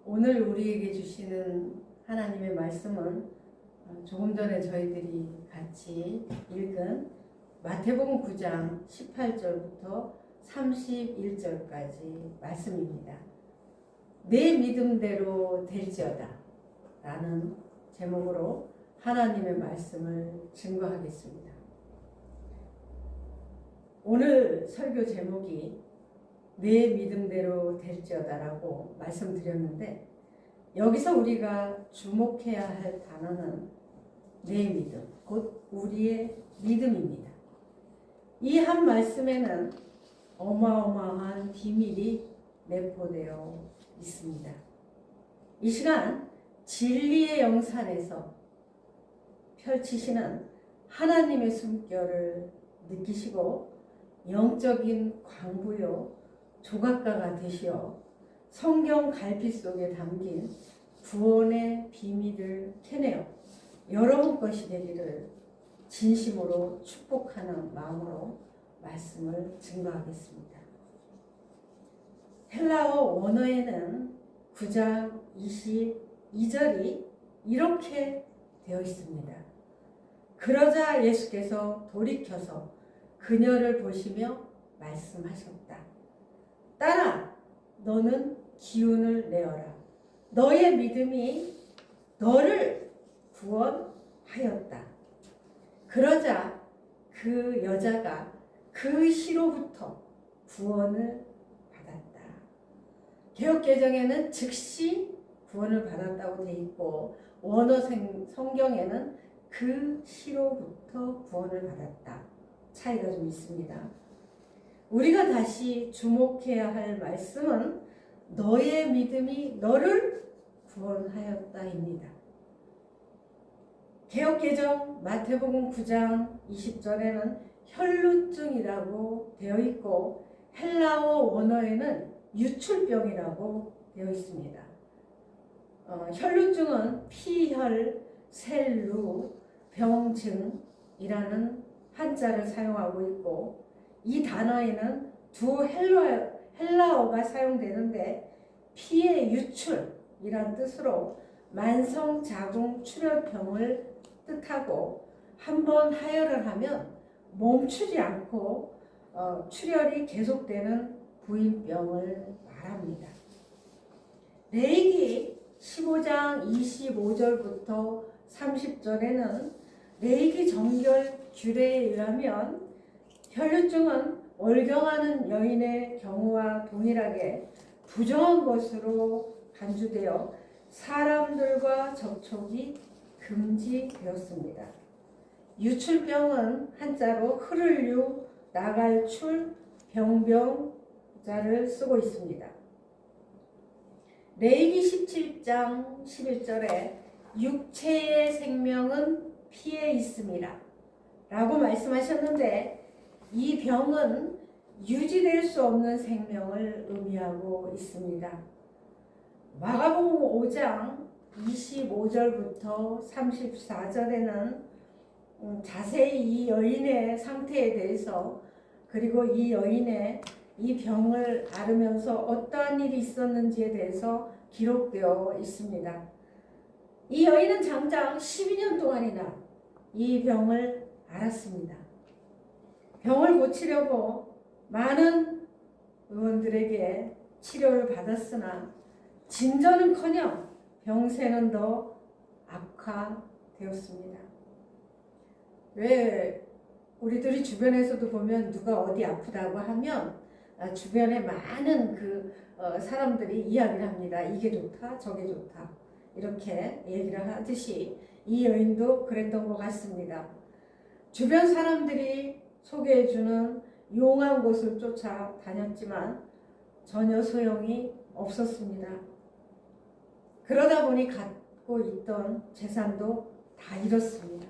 오늘 우리에게 주시는 하나님의 말씀은 조금 전에 저희들이 같이 읽은 마태복음 9장 18절부터 31절까지 말씀입니다. 내 믿음대로 될지어다 라는 제목으로 하나님의 말씀을 증거하겠습니다. 오늘 설교 제목이 내 믿음대로 될지어다 라고 말씀드렸는데, 여기서 우리가 주목해야 할 단어는 내 믿음, 곧 우리의 믿음입니다. 이 한 말씀에는 어마어마한 비밀이 내포되어 있습니다. 이 시간 진리의 영산에서 펼치시는 하나님의 숨결을 느끼시고 영적인 광부요 조각가가 되시어 성경 갈피 속에 담긴 구원의 비밀을 캐내어 여러분 것이 되기를 진심으로 축복하는 마음으로 말씀을 증거하겠습니다. 헬라어 원어에는 9장 22절이 이렇게 되어 있습니다. 그러자 예수께서 돌이켜서 그녀를 보시며 말씀하셨다. 딸아, 너는 기운을 내어라. 너의 믿음이 너를 구원하였다. 그러자 그 여자가 그 시로부터 구원을 받았다. 개역개정에는 즉시 구원을 받았다고 되어 있고, 원어 성경에는 그 시로부터 구원을 받았다. 차이가 좀 있습니다. 우리가 다시 주목해야 할 말씀은 너의 믿음이 너를 구원하였다입니다. 개역개정 마태복음 9장 20절에는 혈루증이라고 되어 있고, 헬라어 원어에는 유출병이라고 되어 있습니다. 혈루증은 피혈, 셀루, 병증이라는 한자를 사용하고 있고, 이 단어에는 두 헬라어가 사용되는데, 피의 유출이란 뜻으로 만성자궁 출혈병을 뜻하고, 한번 하혈을 하면 멈추지 않고 출혈이 계속되는 부인병을 말합니다. 레위기 15장 25절부터 30절에는 레위기 정결 규례에 의하면 혈루증은 월경하는 여인의 경우와 동일하게 부정한 것으로 간주되어 사람들과 접촉이 금지되었습니다. 유출병은 한자로 흐를 유, 나갈 출, 병병자를 쓰고 있습니다. 레위기 17장 11절에 육체의 생명은 피에 있음이라 라고 말씀하셨는데, 이 병은 유지될 수 없는 생명을 의미하고 있습니다. 마가복음 5장 25절부터 34절에는 자세히 이 여인의 상태에 대해서, 그리고 이 여인의 이 병을 앓으면서 어떠한 일이 있었는지에 대해서 기록되어 있습니다. 이 여인은 장장 12년 동안이나 이 병을 앓았습니다. 병을 고치려고 많은 의원들에게 치료를 받았으나 진전은커녕 병세는 더 악화되었습니다. 왜 우리들이 주변에서도 보면 누가 어디 아프다고 하면 주변에 많은 사람들이 이야기를 합니다. 이게 좋다, 저게 좋다, 이렇게 얘기를 하듯이 이 여인도 그랬던 것 같습니다. 주변 사람들이 소개해주는 용한 곳을 쫓아다녔지만 전혀 소용이 없었습니다. 그러다 보니 갖고 있던 재산도 다 잃었습니다.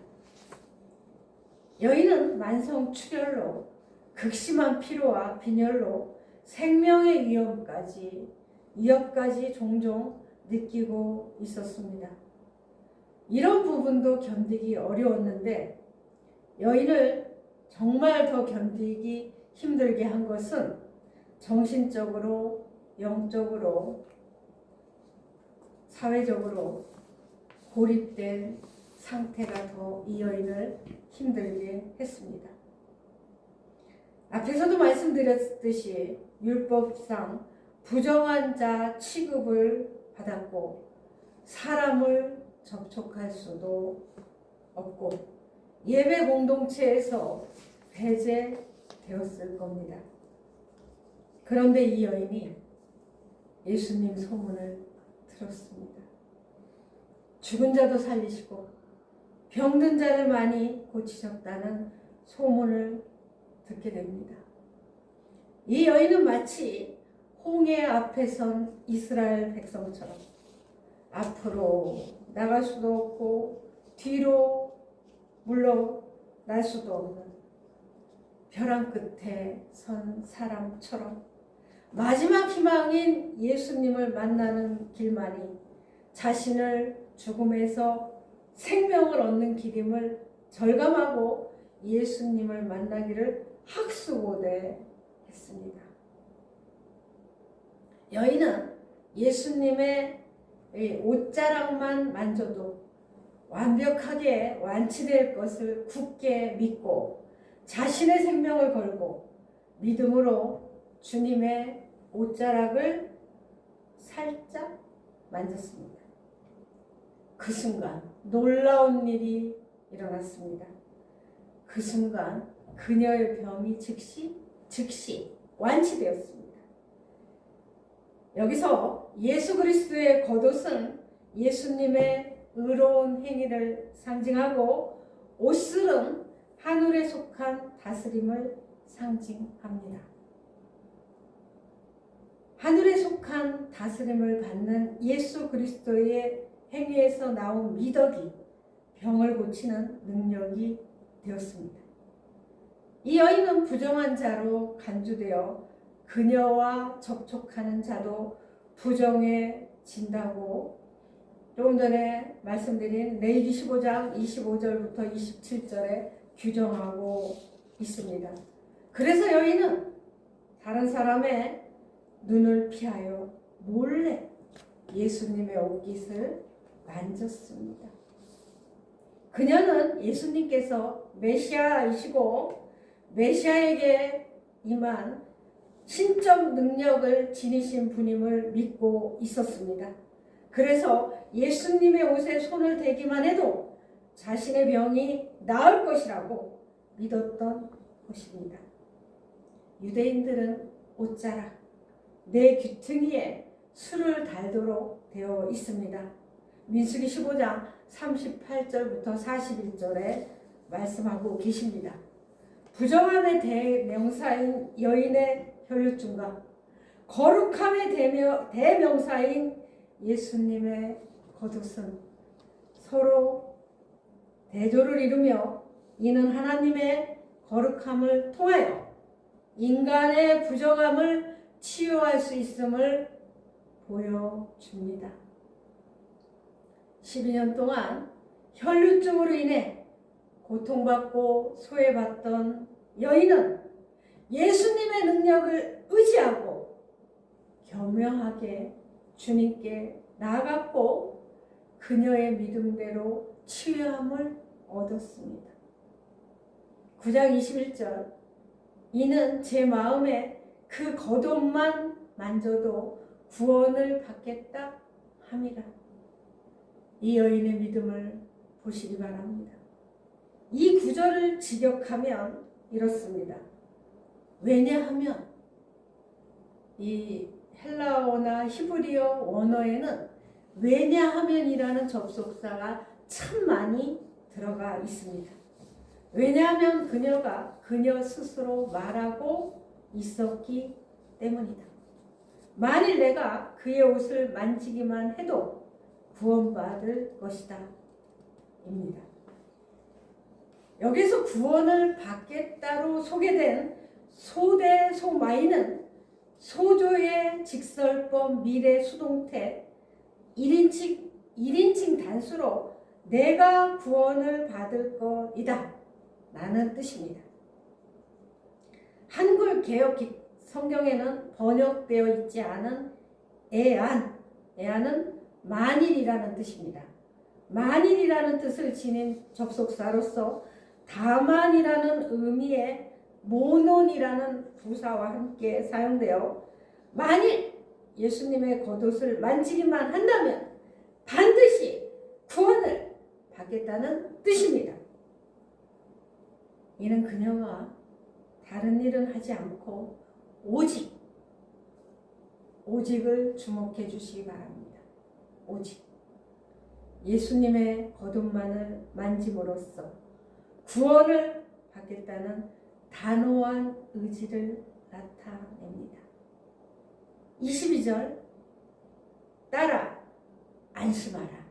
여인은 만성 출혈로 극심한 피로와 빈혈로 생명의 위협까지 종종 느끼고 있었습니다. 이런 부분도 견디기 어려웠는데, 여인을 정말 더 견디기 힘들게 한 것은 정신적으로, 영적으로 사회적으로 고립된 상태가 더 이 여인을 힘들게 했습니다. 앞에서도 말씀드렸듯이 율법상 부정한 자 취급을 받았고 사람을 접촉할 수도 없고 예배 공동체에서 배제되었을 겁니다. 그런데 이 여인이 예수님 소문을 들었습니다. 죽은 자도 살리시고 병든 자를 많이 고치셨다는 소문을 듣게 됩니다. 이 여인은 마치 홍해 앞에 선 이스라엘 백성처럼 앞으로 나갈 수도 없고 뒤로 물러날 수도 없는 벼랑 끝에 선 사람처럼 마지막 희망인 예수님을 만나는 길만이 자신을 죽음에서 생명을 얻는 길임을 절감하고 예수님을 만나기를 학수고대 했습니다. 여인은 예수님의 옷자락만 만져도 완벽하게 완치될 것을 굳게 믿고 자신의 생명을 걸고 믿음으로 주님의 옷자락을 살짝 만졌습니다. 그 순간 놀라운 일이 일어났습니다. 그 순간 그녀의 병이 즉시 완치되었습니다. 여기서 예수 그리스도의 겉옷은 예수님의 의로운 행위를 상징하고 옷슬은 하늘에 속한 다스림을 상징합니다. 하늘에 속한 다스림을 받는 예수 그리스도의 행위에서 나온 미덕이 병을 고치는 능력이 되었습니다. 이 여인은 부정한 자로 간주되어 그녀와 접촉하는 자도 부정해진다고 조금 전에 말씀드린 레위기 15장 25절부터 27절에 규정하고 있습니다. 그래서 여인은 다른 사람의 눈을 피하여 몰래 예수님의 옷깃을 만졌습니다. 그녀는 예수님께서 메시아이시고 메시아에게 임한 신적 능력을 지니신 분임을 믿고 있었습니다. 그래서 예수님의 옷에 손을 대기만 해도 자신의 병이 나을 것이라고 믿었던 것입니다. 유대인들은 옷자락, 내 귀퉁이에 술을 달도록 되어 있습니다. 민수기 15장 38절부터 41절에 말씀하고 계십니다. 부정함의 대명사인 여인의 혈류증과 거룩함의 대명사인 예수님의 겉옷은 서로 대조를 이루며 이는 하나님의 거룩함을 통하여 인간의 부정함을 치유할 수 있음을 보여줍니다. 12년 동안 혈류증으로 인해 고통받고 소외받던 여인은 예수님의 능력을 의지하고 겸허하게 주님께 나아갔고 그녀의 믿음대로 치유함을 얻었습니다. 9장 21절 이는 제 마음에 그 겉옷만 만져도 구원을 받겠다 함이라. 이 여인의 믿음을 보시기 바랍니다. 이 구절을 직역하면 이렇습니다. 왜냐하면 이 헬라어나 히브리어 원어에는 왜냐하면이라는 접속사가 참 많이 들어가 있습니다. 왜냐하면 그녀가 그녀 스스로 말하고 있었기 때문이다. 만일 내가 그의 옷을 만지기만 해도 구원받을 것이다. 입니다. 여기서 구원을 받겠다로 소개된 소대소마이는 소조의 직설법 미래 수동태 1인칭 단수로 내가 구원을 받을 것이다 라는 뜻입니다. 한글 개역 성경에는 번역되어 있지 않은 애안은 만일이라는 뜻입니다. 만일이라는 뜻을 지닌 접속사로서 다만이라는 의미의 모논이라는 부사와 함께 사용되어 만일 예수님의 겉옷을 만지기만 한다면 반드시 구원을 받겠다는 뜻입니다. 이는 그녀가 다른 일은 하지 않고 오직을 주목해 주시기 바랍니다. 오직 예수님의 겉옷만을 만짐으로써 구원을 받겠다는 단호한 의지를 나타냅니다. 22절 따라 안심하라.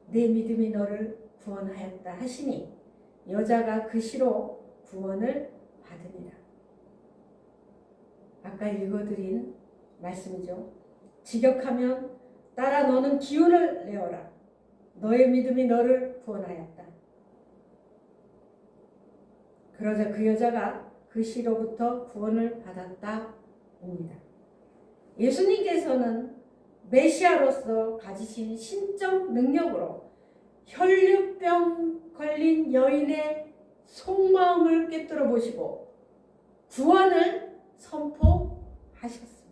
내 믿음이 너를 구원하였다 하시니 여자가 그 시로 구원을 받으니라. 아까 읽어드린 말씀이죠. 직역하면 따라 너는 기운을 내어라. 너의 믿음이 너를 구원하였다. 그러자 그 여자가 그 시로부터 구원을 받았다입니다. 예수님께서는 메시아로서 가지신 신적 능력으로 혈류병 걸린 여인의 속마음을 꿰뚫어 보시고 구원을 선포하셨습니다.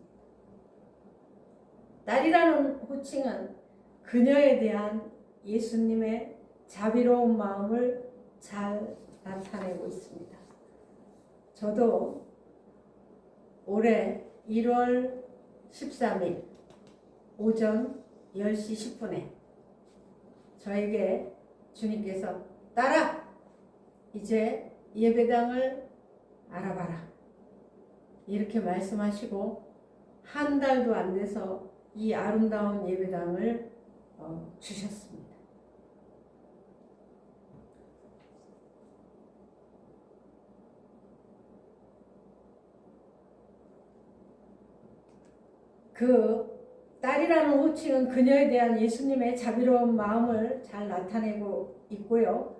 딸이라는 호칭은 그녀에 대한 예수님의 자비로운 마음을 잘 나타내고 있습니다. 저도 올해 1월 13일 오전 10시 10분에 저에게 주님께서 딸아 이제 예배당을 알아봐라 이렇게 말씀하시고 한 달도 안 돼서 이 아름다운 예배당을 주셨습니다. 그 딸이라는 호칭은 그녀에 대한 예수님의 자비로운 마음을 잘 나타내고 있고요.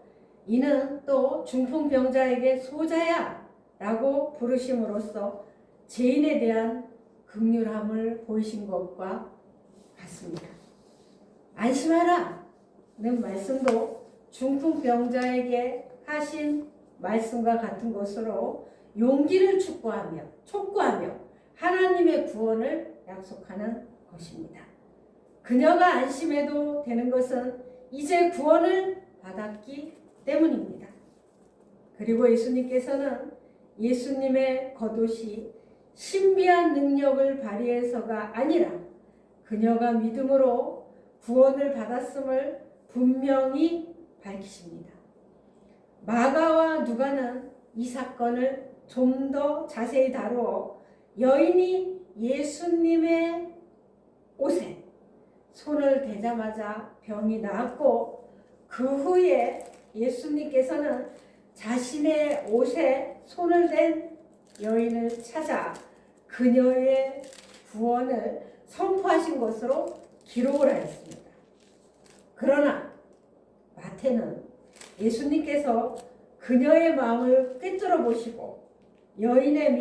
이는 또 중풍병자에게 소자야 라고 부르심으로써 죄인에 대한 긍휼함을 보이신 것과 같습니다. 안심하라 는 말씀도 중풍병자에게 하신 말씀과 같은 것으로 용기를 촉구하며 하나님의 구원을 약속하는 것입니다. 그녀가 안심해도 되는 것은 이제 구원을 받았기 때문입니다. 그리고 예수님께서는 예수님의 겉옷이 신비한 능력을 발휘해서가 아니라 그녀가 믿음으로 구원을 받았음을 분명히 밝히십니다. 마가와 누가는 이 사건을 좀 더 자세히 다루어 여인이 예수님의 옷에 손을 대자마자 병이 나았고 그 후에 예수님께서는 자신의 옷에 손을 댄 여인을 찾아 그녀의 구원을 선포하신 것으로 기록을 하였습니다. 그러나 마태는 예수님께서 그녀의 마음을 꿰뚫어 보시고 여인의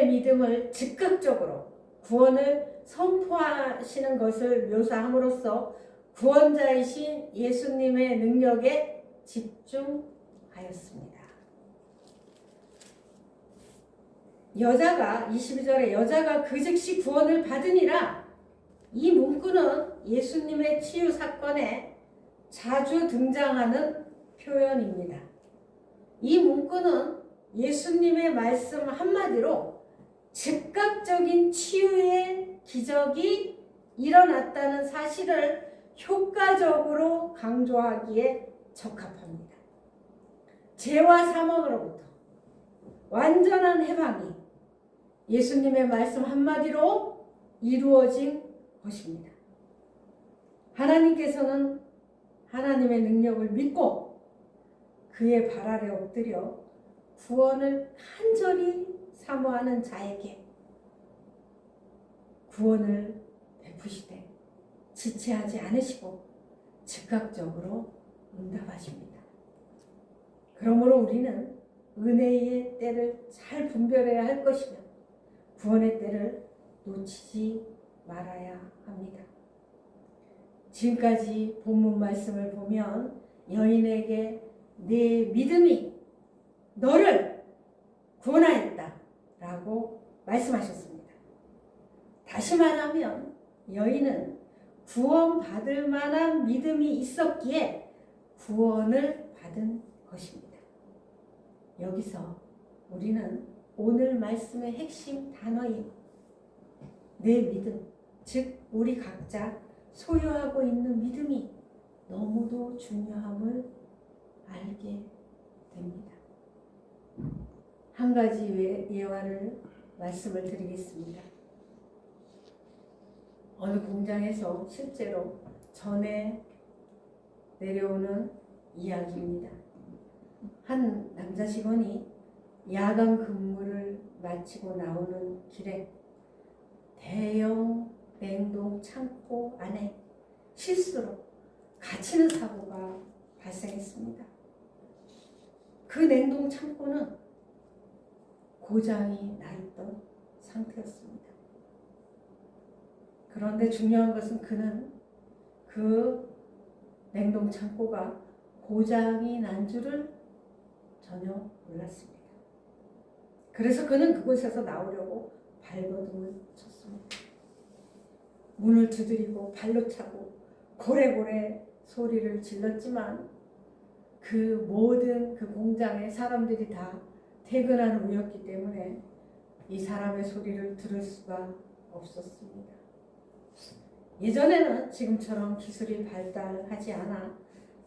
믿음을 즉각적으로 구원을 선포하시는 것을 묘사함으로써 구원자이신 예수님의 능력에 집중하였습니다. 22절에 여자가 그 즉시 구원을 받으니라. 이 문구는 예수님의 치유 사건에 자주 등장하는 표현입니다. 이 문구는 예수님의 말씀 한마디로 즉각적인 치유의 기적이 일어났다는 사실을 효과적으로 강조하기에 적합합니다. 죄와 사망으로부터 완전한 해방이 예수님의 말씀 한마디로 이루어진 것입니다. 하나님께서는 하나님의 능력을 믿고 그의 발 아래 엎드려 구원을 간절히 사모하는 자에게 구원을 베푸시되 지체하지 않으시고 즉각적으로 응답하십니다. 그러므로 우리는 은혜의 때를 잘 분별해야 할 것이며 구원의 때를 놓치지 말아야 합니다. 지금까지 본문 말씀을 보면 여인에게 내 믿음이 너를 구원하였다 라고 말씀하셨습니다. 다시 말하면 여인은 구원받을 만한 믿음이 있었기에 구원을 받은 것입니다. 여기서 우리는 오늘 말씀의 핵심 단어인 내 믿음, 즉 우리 각자 소유하고 있는 믿음이 너무도 중요함을 알게 됩니다. 한 가지 예화를 말씀을 드리겠습니다. 어느 공장에서 실제로 전해 내려오는 이야기입니다. 한 남자 직원이 야간 근무를 마치고 나오는 길에 대형 냉동 창고 안에 실수로 갇히는 사고가 발생했습니다. 그 냉동 창고는 고장이 나 있던 상태였습니다. 그런데 중요한 것은 그는 그 냉동 창고가 고장이 난 줄을 전혀 몰랐습니다. 그래서 그는 그곳에서 나오려고 발버둥을 쳤습니다. 문을 두드리고 발로 차고 고래고래 소리를 질렀지만 그 모든 그 공장의 사람들이 다 퇴근하는 후였기 때문에 이 사람의 소리를 들을 수가 없었습니다. 예전에는 지금처럼 기술이 발달하지 않아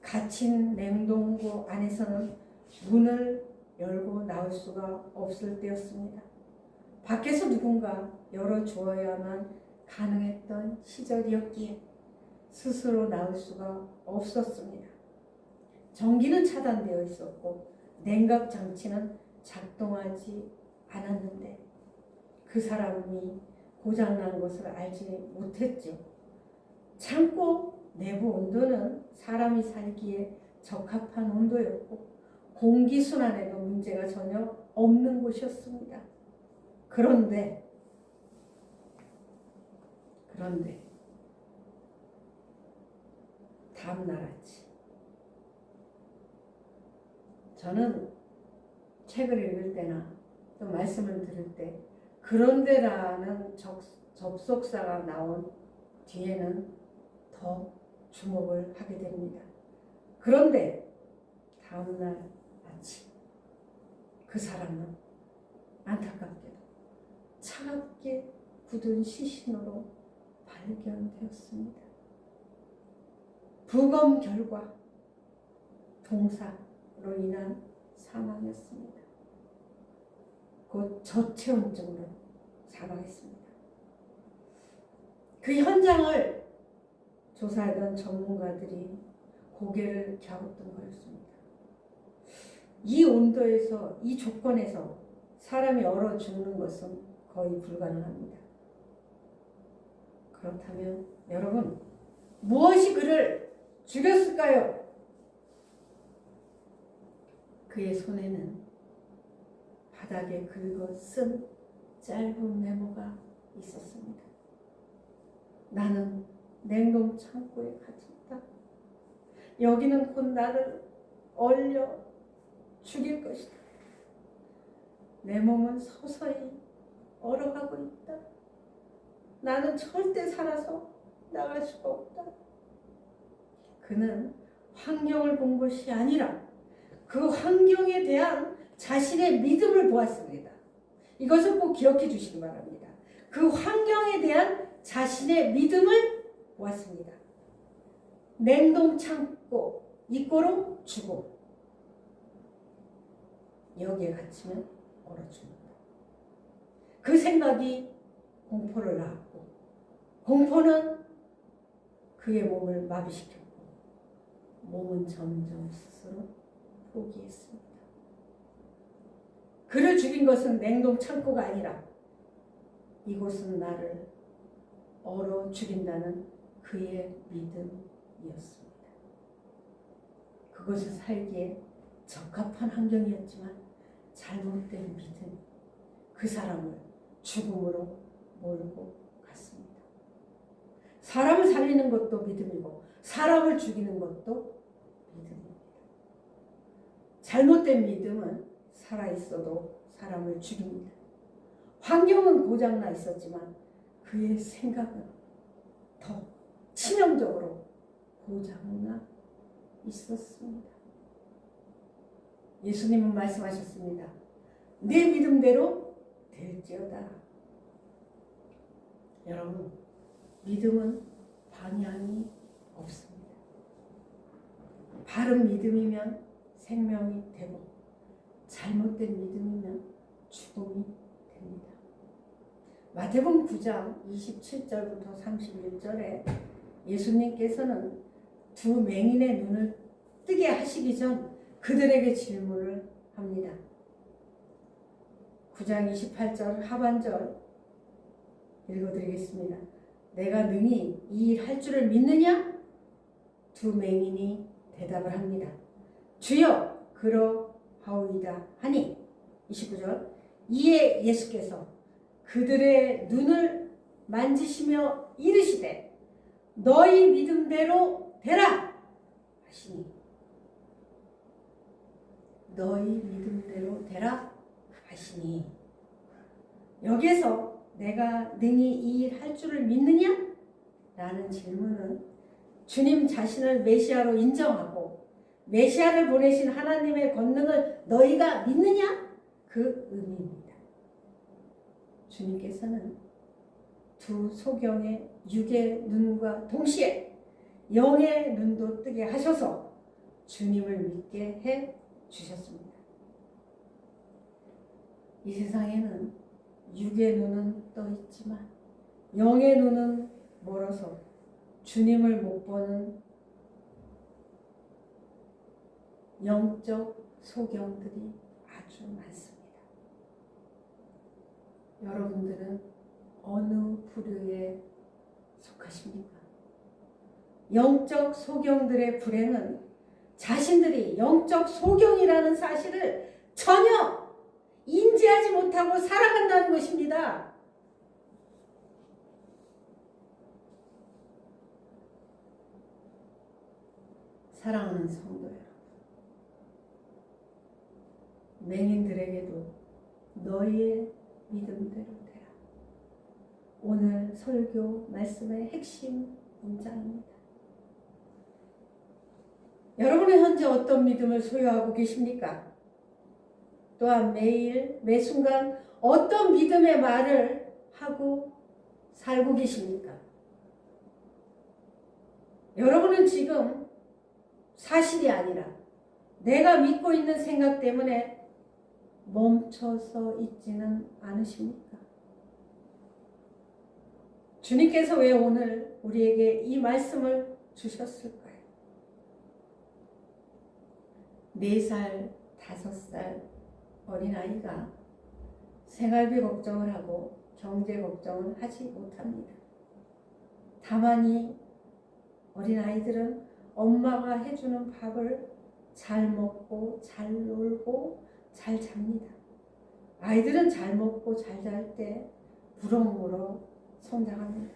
갇힌 냉동고 안에서는 문을 열고 나올 수가 없을 때였습니다. 밖에서 누군가 열어주어야만 가능했던 시절이었기에 스스로 나올 수가 없었습니다. 전기는 차단되어 있었고 냉각 장치는 작동하지 않았는데 그 사람이 고장난 것을 알지 못했죠. 창고 내부 온도는 사람이 살기에 적합한 온도였고 공기순환에도 문제가 전혀 없는 곳이었습니다. 그런데 다음날 아침 저는 책을 읽을 때나 또 말씀을 들을 때 그런데라는 접속사가 나온 뒤에는 더 주목을 하게 됩니다. 그런데 다음날 아침 그 사람은 안타깝게도 차갑게 굳은 시신으로 발견되었습니다. 부검 결과 동사로 인한 사망이었습니다. 곧 저체온증으로 사망했습니다. 그 현장을 조사하던 전문가들이 고개를 갸웃던 거였습니다. 이 온도에서, 이 조건에서 사람이 얼어 죽는 것은 거의 불가능합니다. 그렇다면 여러분, 무엇이 그를 죽였을까요? 그의 손에는 바닥에 긁어 쓴 짧은 메모가 있었습니다. 나는 냉동 창고에 갇혔다. 여기는 곧 나를 얼려 죽일 것이다. 내 몸은 서서히 얼어가고 있다. 나는 절대 살아서 나갈 수가 없다. 그는 환경을 본 것이 아니라 그 환경에 대한 자신의 믿음을 보았습니다. 이것을 꼭 기억해 주시기 바랍니다. 그 환경에 대한 자신의 믿음을 보았습니다. 냉동 창고, 이꼬로 죽음. 여기에 갇히면 얼어 죽는다. 그 생각이 공포를 낳았고, 공포는 그의 몸을 마비시켰고, 몸은 점점 스스로 포기했습니다. 그를 죽인 것은 냉동 창고가 아니라 이곳은 나를 얼어 죽인다는 그의 믿음이었습니다. 그것을 살기에 적합한 환경이었지만 잘못된 믿음이 그 사람을 죽음으로 몰고 갔습니다. 사람을 살리는 것도 믿음이고 사람을 죽이는 것도 믿음입니다. 잘못된 믿음은 살아있어도 사람을 죽입니다. 환경은 고장나 있었지만 그의 생각은 더 치명적으로 고장나 있었습니다. 예수님은 말씀하셨습니다. 내 믿음대로 될지어다. 여러분, 믿음은 방향이 없습니다. 바른 믿음이면 생명이 되고 잘못된 믿음이면 죽음이 됩니다. 마태복음 9장 27절부터 31절에 예수님께서는 두 맹인의 눈을 뜨게 하시기 전 그들에게 질문을 합니다. 9장 28절 하반절 읽어드리겠습니다. 내가 능히 이 일 할 줄을 믿느냐? 두 맹인이 대답을 합니다. 주여 그러하오이다 하니 29절 이에 예수께서 그들의 눈을 만지시며 이르시되 너희 믿음대로 되라 하시니 너희 믿음대로 되라 하시니 여기에서 내가 능히 이 일 할 줄을 믿느냐? 라는 질문은 주님 자신을 메시아로 인정하고 메시아를 보내신 하나님의 권능을 너희가 믿느냐? 그 의미입니다. 주님께서는 두 소경의 육의 눈과 동시에 영의 눈도 뜨게 하셔서 주님을 믿게 해 주셨습니다. 이 세상에는 육의 눈은 떠 있지만 영의 눈은 멀어서 주님을 못 보는 영적 소경들이 아주 많습니다. 여러분들은 어느 부류에 속하십니까? 영적 소경들의 불행은 자신들이 영적 소경이라는 사실을 전혀 인지하지 못하고 살아간다는 것입니다. 사랑하는 성도 여러분, 맹인들에게도 너희의 믿음대로 되라. 오늘 설교 말씀의 핵심 문장입니다. 여러분은 현재 어떤 믿음을 소유하고 계십니까? 또한 매일 매 순간 어떤 믿음의 말을 하고 살고 계십니까? 여러분은 지금 사실이 아니라 내가 믿고 있는 생각 때문에 멈춰서 있지는 않으십니까? 주님께서 왜 오늘 우리에게 이 말씀을 주셨을까요? 4살, 5살 어린아이가 생활비 걱정을 하고 경제 걱정을 하지 못합니다. 다만 이 어린아이들은 엄마가 해주는 밥을 잘 먹고 잘 놀고 잘 잡니다. 아이들은 잘 먹고 잘 잘 때 무럭무럭 성장합니다.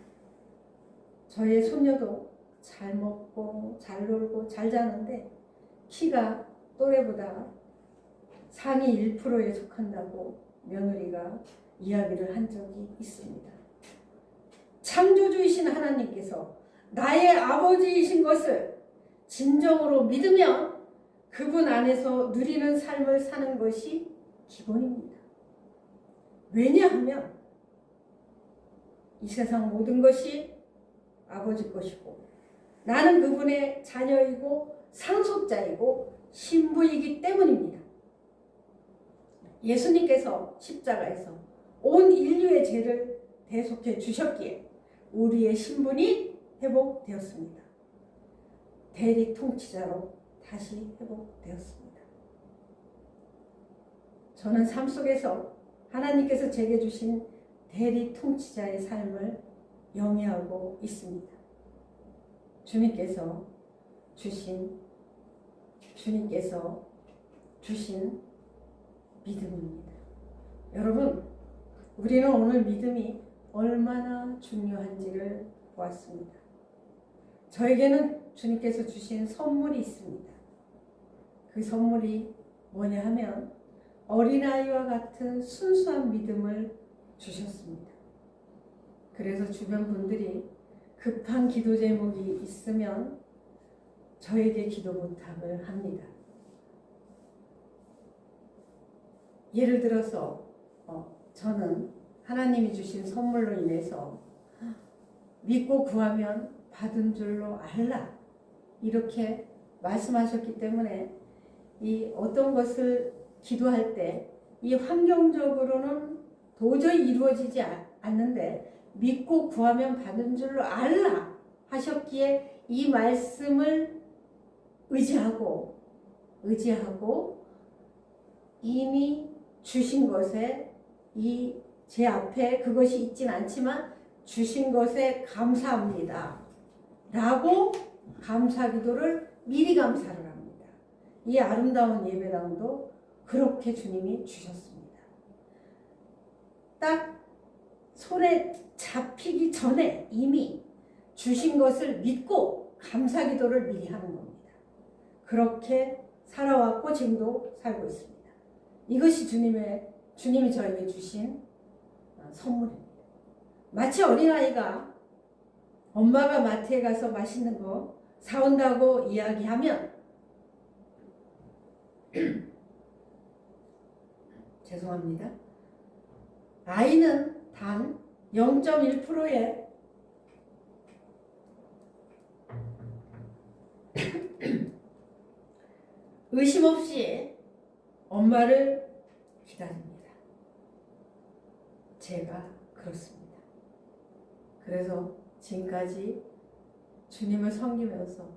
저의 손녀도 잘 먹고 잘 놀고 잘 자는데 키가 또래보다 상위 1%에 속한다고 며느리가 이야기를 한 적이 있습니다. 창조주이신 하나님께서 나의 아버지이신 것을 진정으로 믿으면 그분 안에서 누리는 삶을 사는 것이 기본입니다. 왜냐하면 이 세상 모든 것이 아버지 것이고 나는 그분의 자녀이고 상속자이고 신부이기 때문입니다. 예수님께서 십자가에서 온 인류의 죄를 대속해 주셨기에 우리의 신분이 회복되었습니다. 대리 통치자로 다시 회복되었습니다. 저는 삶 속에서 하나님께서 제게 주신 대리 통치자의 삶을 영위하고 있습니다. 주님께서 주신 믿음입니다. 여러분, 우리는 오늘 믿음이 얼마나 중요한지를 보았습니다. 저에게는 주님께서 주신 선물이 있습니다. 그 선물이 뭐냐 하면 어린아이와 같은 순수한 믿음을 주셨습니다. 그래서 주변 분들이 급한 기도 제목이 있으면 저에게 기도 부탁을 합니다. 예를 들어서 저는 하나님이 주신 선물로 인해서 믿고 구하면 받은 줄로 알라 이렇게 말씀하셨기 때문에 이 어떤 것을 기도할 때 이 환경적으로는 도저히 이루어지지 않는데 믿고 구하면 받은 줄로 알라 하셨기에 이 말씀을 의지하고 이미 주신 것에 이 제 앞에 그것이 있진 않지만 주신 것에 감사합니다 라고 감사 기도를 미리 감사를 합니다. 이 아름다운 예배당도 그렇게 주님이 주셨습니다. 딱 손에 잡히기 전에 이미 주신 것을 믿고 감사 기도를 미리 하는 겁니다. 그렇게 살아왔고 지금도 살고 있습니다. 이것이 주님이 저에게 주신 선물입니다. 마치 어린아이가 엄마가 마트에 가서 맛있는 거 사온다고 이야기하면 죄송합니다. 아이는 단 0.1%의 의심 없이 엄마를 기다립니다. 제가 그렇습니다. 그래서 지금까지 주님을 섬기면서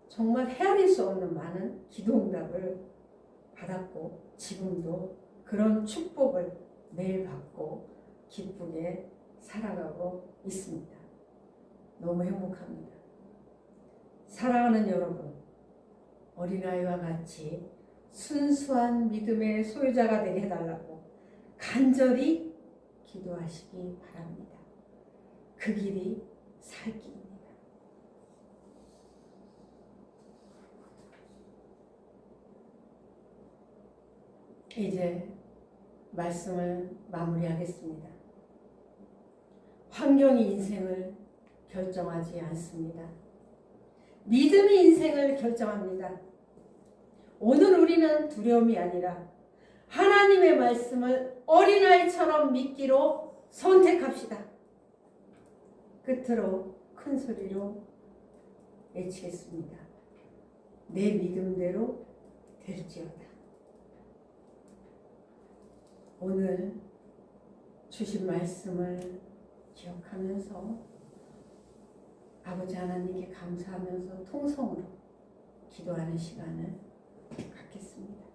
정말 헤아릴 수 없는 많은 기도응답을 받았고 지금도 그런 축복을 매일 받고 기쁘게 살아가고 있습니다. 너무 행복합니다. 사랑하는 여러분, 어린아이와 같이 순수한 믿음의 소유자가 되게 해달라고 간절히 기도하시기 바랍니다. 그 길이 살 길입니다. 이제 말씀을 마무리하겠습니다. 환경이 인생을 결정하지 않습니다. 믿음이 인생을 결정합니다. 오늘 우리는 두려움이 아니라 하나님의 말씀을 어린아이처럼 믿기로 선택합시다. 끝으로 큰 소리로 외치겠습니다. 내 믿음대로 될지어다. 오늘 주신 말씀을 기억하면서 아버지 하나님께 감사하면서 통성으로 기도하는 시간을 갖겠습니다.